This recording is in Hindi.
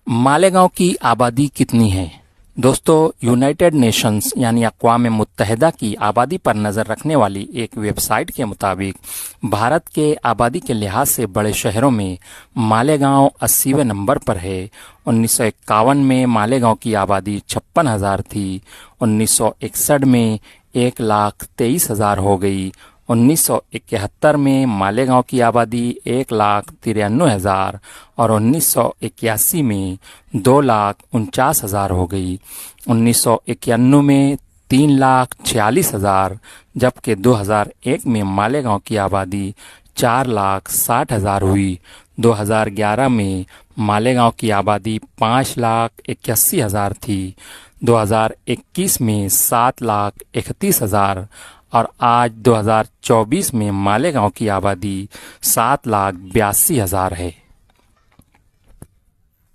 मालेगांव की आबादी कितनी है? दोस्तों, यूनाइटेड नेशंस यानी अक़वाम मुत्तहिदा की आबादी पर नज़र रखने वाली एक वेबसाइट के मुताबिक भारत के आबादी के लिहाज से बड़े शहरों में मालेगांव 80वें नंबर पर है। 1951 में मालेगांव की आबादी 56,000 थी। 1961 में 1,23,000 हो गई। 1971 में मालेगांव की आबादी 1,93,000 और 1981 में 2,49,000 हो गई। 1991 में 3,46,000, जबकि 2001 में मालेगांव की आबादी 4,60,000 हुई। 2011 में मालेगांव की आबादी 5,81,000 थी। 2021 में 7,31,000 और आज 2024 में मालेगांव की आबादी 7,82,000 है।